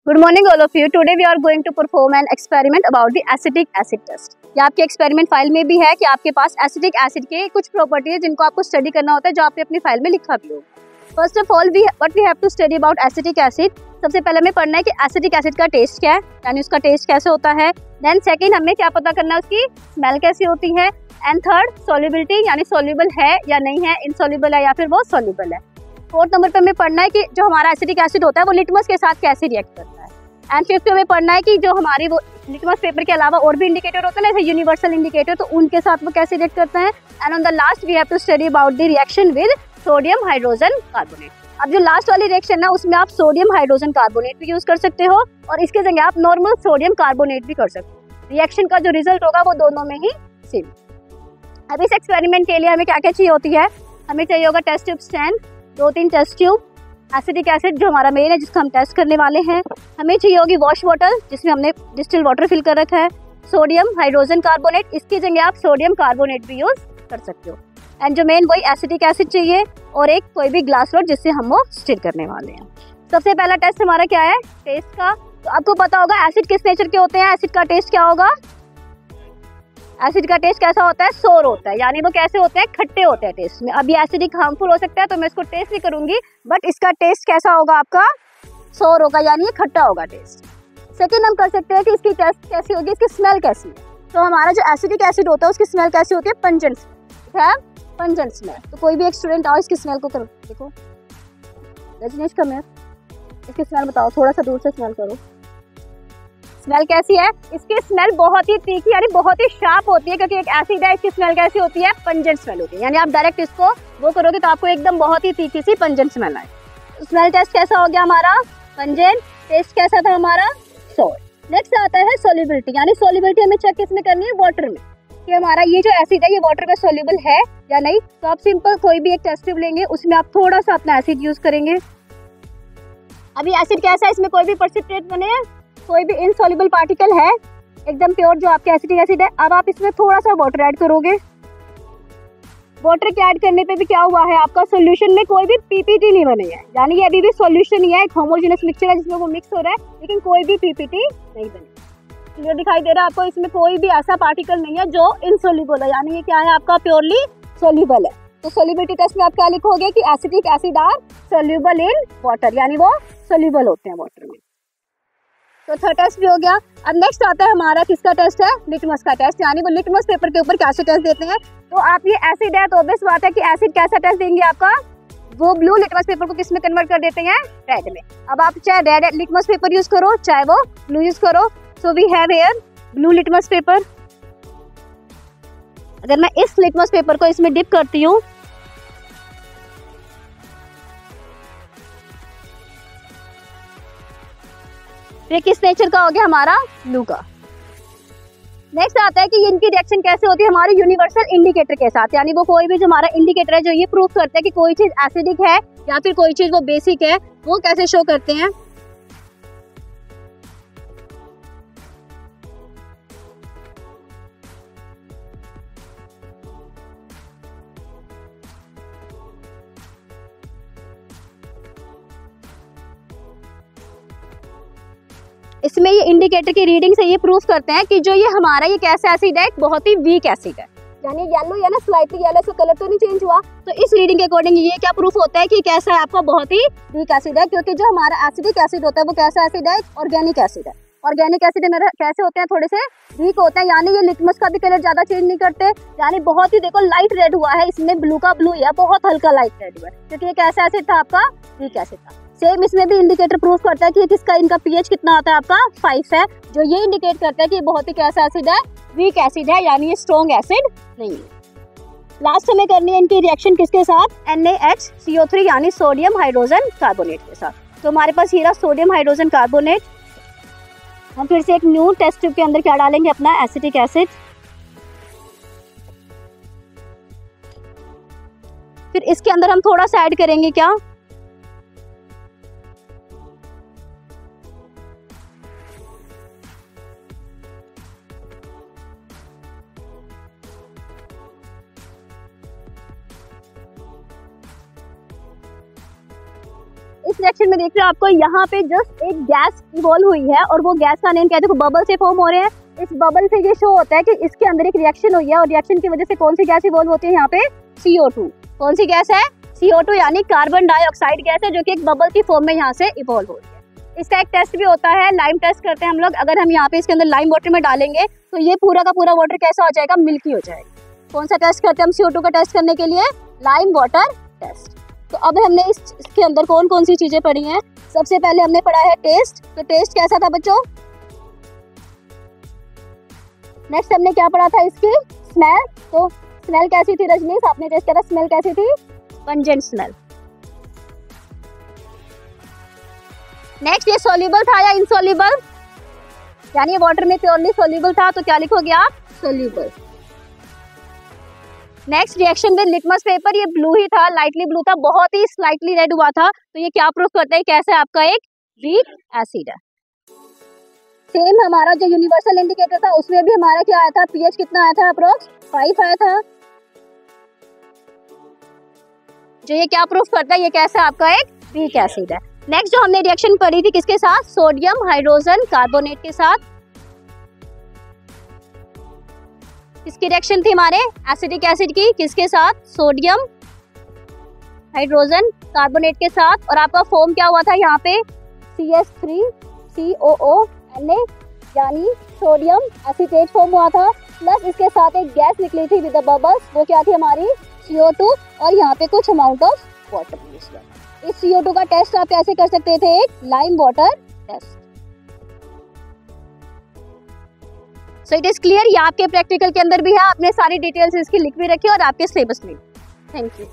Good morning all of you. Today we are going to perform an experiment about the acetic acid test. ये आपके experiment file में भी है कि आपके पास एसिटिक एसिड के कुछ प्रॉपर्टीज जिनको आपको स्टडी करना होता है जो आपने अपनी फाइल में लिखा भी हो. First of all what we have to study about acetic acid. सबसे पहले हमें पढ़ना है कि एसिटिक एसिड का टेस्ट क्या है, यानी उसका टेस्ट कैसे होता है. देन सेकंड हमें क्या पता करना है उसकी स्मेल कैसी होती है. एंड थर्ड सॉल्युबिलिटी, यानी सॉल्युबल है या नहीं है, इनसॉल्युबल है या फिर वो सॉल्युबल है. फोर्थ नंबर पे हमें पढ़ना है कि जो हमारा एसिटिक एसिड होता है वो लिटमस के साथ कैसे रिएक्ट करता है. एंड फिफ्थ में पढ़ना है कि जो हमारी वो लिटमस पेपर के अलावा और भी इंडिकेटर होते हैं ना, जैसे यूनिवर्सल इंडिकेटर, तो उनके साथ वो कैसे रिएक्ट करता है. And on the last we have to study about the reaction with sodium hydrogen carbonate. अब जो लास्ट वाली रिएक्शन है उसमें आप सोडियम हाइड्रोजन कार्बोनेट भी यूज कर सकते हो और इसके जगह आप नॉर्मल सोडियम कार्बोनेट भी कर सकते हो. रिएक्शन का जो रिजल्ट होगा वो दोनों में ही सेम. अब इस एक्सपेरिमेंट के लिए हमें क्या क्या चाहिए होती है. हमें चाहिए होगा test tube stand, 2-3 test tube, acetic acid जो हमारा मेन है जिसको हम टेस्ट करने वाले हैं. हमें चाहिए होगी वॉश बॉटल जिसमें हमने डिस्टिल वाटर फिल कर रखा है. सोडियम हाइड्रोजन कार्बोनेट, इसकी जगह आप सोडियम कार्बोनेट भी यूज कर सकते हो. एंड जो मेन वही एसिटिक एसिड चाहिए और एक कोई भी ग्लास रॉड जिससे हम वो स्टिर करने वाले हैं. सबसे पहला टेस्ट हमारा क्या है, टेस्ट का. तो आपको पता होगा एसिड किस नेचर के होते हैं. एसिड का टेस्ट क्या होगा, एसिड का टेस्ट कैसा होता है, सोर होता है, यानी वो कैसे होते हैं, खट्टे होते हैं टेस्ट में. अभी एसिडिक हार्मफुल हो सकता है तो मैं इसको टेस्ट नहीं करूंगी, बट इसका टेस्ट कैसा होगा आपका, सोर होगा, यानी ये खट्टा होगा टेस्ट. सेकंड हम कर सकते हैं कि इसकी टेस्ट कैसी होगी, इसकी स्मेल कैसी है. तो हमारा जो एसिडिक एसिड होता है उसकी स्मेल कैसी होती है, पंजेंट, है पंजेंट स्मेल. तो कोई भी एक स्टूडेंट आओ इसकी स्मेल को करो, देखो रजनीश कम है, इसकी स्मेल बताओ, थोड़ा सा दूर से स्मेल करो. स्मेल कैसी है, इसकी स्मेल बहुत ही तीखी यानी बहुत ही शार्प होती है, क्योंकि एक एसिड है. इसकी स्मेल कैसी होती है, पंजेंट स्मेल होती है, यानी आप डायरेक्ट इसको वो करोगे तो आपको एकदम बहुत ही तीखी सी पंजेंट स्मेल आए. स्मेल टेस्ट कैसा हो गया हमारा, पंजेंट. टेस्ट कैसा था हमारा, सोर. नेक्स्ट आता है सॉल्युबिलिटी, यानी सॉल्युबिलिटी हमें चेक किसमें करनी है, वाटर में, कि हमारा ये जो एसिड है ये वाटर में सॉल्युबल है या नहीं. तो आप सिंपल कोई भी एक टेस्ट ट्यूब लेंगे, उसमें आप थोड़ा सा अपना एसिड यूज करेंगे. अभी एसिड कैसा है, इसमें कोई भी प्रेसिपिटेट बने हैं, कोई भी इनसॉल्युबल पार्टिकल है, एकदम प्योर जो आपके एसिटिक एसिड है. अब आप इसमें थोड़ा सा वाटर ऐड करोगे. वाटर के ऐड करने पे भी क्या हुआ है, आपका सॉल्यूशन में कोई भी पीपीटी नहीं बने है, यानी ये अभी भी सॉल्यूशन ही है, एक होमोजेनस मिक्सचर है जिसमें वो मिक्स हो रहा है, लेकिन कोई भी पीपीटी नहीं बनी. क्लियर दिखाई दे रहा है आपको, इसमें कोई भी ऐसा पार्टिकल नहीं है जो इनसॉल्युबल है, यानी ये क्या है आपका प्योरली सॉल्युबल है. तो सॉल्युबिलिटी टेस्ट में आप क्या लिखोगे कि acetic acid are soluble in water, यानी वो सॉल्युबल होते हैं वाटर में. तो थर्ड टेस्ट भी हो गया. अब नेक्स्ट आता है हमारा किसका टेस्ट है, लिटमस का टेस्ट, यानी वो लिटमस पेपर के ऊपर कैसे टेस्ट देते हैं. तो आप ये एसिड है तो ऑब्वियस बात है कि एसिड कैसा टेस्ट देंगे आपका, वो ब्लू लिटमस पेपर को किस में कन्वर्ट कर देते हैं, रेड में. अब आप चाहे रेड लिटमस पेपर यूज करो चाहे वो ब्लू यूज करो. So we have here blue litmus paper. अगर मैं इस लिटमस पेपर को इसमें डिप करती हूँ, ये किस नेचर का हो गया हमारा, ब्लू का. नेक्स्ट आता है कि इनकी रिएक्शन कैसे होती है हमारे यूनिवर्सल इंडिकेटर के साथ, यानी वो कोई भी जो हमारा इंडिकेटर है जो ये प्रूव करता है कि कोई चीज एसिडिक है या फिर कोई चीज वो बेसिक है, वो कैसे शो करते हैं. इसमें ये इंडिकेटर की रीडिंग से ये प्रूफ करते हैं कि जो ये हमारा ये कैसा एसिड है, एक बहुत ही वीक एसिड है, यानी येलो या ना स्लाइटली येलो, इसका कलर तो नहीं चेंज हुआ. तो इस रीडिंग के अकॉर्डिंग ये क्या प्रूफ होता है कि कैसा है आपका, बहुत ही वीक एसिड है, क्योंकि जो हमारा एसिडिक एसिड होता है वो कैसा एसिड है, ऑर्गेनिक एसिड है. ऑर्गेनिक एसिड मेरे कैसे होते हैं, थोड़े से वीक होते हैं, यानी ये लिटमस का भी कलर ज्यादा चेंज नहीं करते, यानी बहुत ही देखो लाइट रेड हुआ है, इसमें ब्लू का ब्लू है, बहुत हल्का लाइट रेड हुआ है, क्योंकि ये कैसा एसिड था आपका, वीक एसिड था. सेम इसमें भी इंडिकेटर प्रूफ करता है कि किसका इनका पीएच कितना होता है आपका, 5 है, जो ये इंडिकेट करता है कि बहुत ही कैसा एसिड है, वीक एसिड है, यानी ये स्ट्रॉन्ग एसिड नहीं है. लास्ट हमें करनी है इनकी रिएक्शन किसके साथ, NaHCO3 यानी सोडियम हाइड्रोजन कार्बोनेट के साथ. तो हमारे पास हीरा सोडियम हाइड्रोजन कार्बोनेट. हम फिर से एक न्यू टेस्ट ट्यूब के अंदर क्या डालेंगे, अपना एसिटिक एसिड. फिर इसके अंदर हम थोड़ा सा ऐड करेंगे क्या, इस रिएक्शन में देख रहे हो आपको यहाँ पे जस्ट एक गैस इवॉल्व हुई है और वो गैस का नेम क्या है, देखो बबल से फॉर्म हो रहे हैं। इस बबल से ये शो होता है कि इसके अंदर एक रिएक्शन हुई है और रिएक्शन की वजह से कौन सी गैस इवॉल्व होती है यहाँ पे, CO2। कौन सी गैस है, CO2 यानी कार्बन डाइऑक्साइड गैस है, जो कि एक बबल की फॉर्म में यहाँ से इवॉल्व हो रही है। इसका एक टेस्ट भी होता है, लाइम टेस्ट करते हैं हम लोग। अगर हम यहाँ पे इसके अंदर लाइम वाटर में डालेंगे तो ये पूरा का पूरा वाटर कैसा हो जाएगा, मिल्की हो जाएगा। कौन सा टेस्ट करते हैं हम CO2 का टेस्ट करने के लिए, लाइम वाटर टेस्ट। तो अब हमने इसके अंदर कौन कौन सी चीजें पढ़ी हैं। सबसे पहले हमने पढ़ा है टेस्ट, तो टेस्ट कैसा था बच्चों। नेक्स्ट हमने क्या पढ़ा था, इसकी स्मेल। तो स्मेल कैसी थी रजनीश, आपने टेस्ट करा, स्मेल कैसी थी, पंजेंट स्मेल। नेक्स्ट ये सॉल्युबल था या इनसॉल्युबल, यानी ये वाटर में प्योरली सॉल्युबल था, तो क्या लिखोगे आप, soluble. Next reaction with litmus paper, ये ब्लू ही था, लाइटली ब्लू था, बहुत ही स्लाइटली रेड हुआ था, तो ये क्या प्रूफ करता है, कैसे आपका एक वीक एसिड है। सेम हमारा जो यूनिवर्सल इंडिकेटर था उसमें भी हमारा क्या आया था, पीएच कितना आया था, अप्रोक्स 5 आया था। जो ये क्या प्रूफ करता है, ये कैसा आपका एक वीक एसिड है। नेक्स्ट जो हमने रिएक्शन पढ़ी थी किसके साथ, सोडियम हाइड्रोजन कार्बोनेट के साथ। किसकी रिएक्शन थी हमारे, एसिडिक एसिड की, किसके साथ, सोडियम हाइड्रोजन कार्बोनेट के साथ। और आपका फॉर्म क्या हुआ था यहाँ पे, CH3COONA, यानी सोडियम एसीटेट फॉर्म हुआ था। प्लस इसके साथ एक गैस निकली थी विद द बबल्स, वो क्या थी हमारी, CO2, और यहाँ पे कुछ अमाउंट ऑफ वाटर। इस CO2 का टेस्ट आप कैसे कर सकते थे, एक lime water test. So it is clear, ये आपके प्रैक्टिकल के अंदर भी है, आपने सारी डिटेल्स इसकी लिख भी रखी और आपके सिलेबस में। Thank you.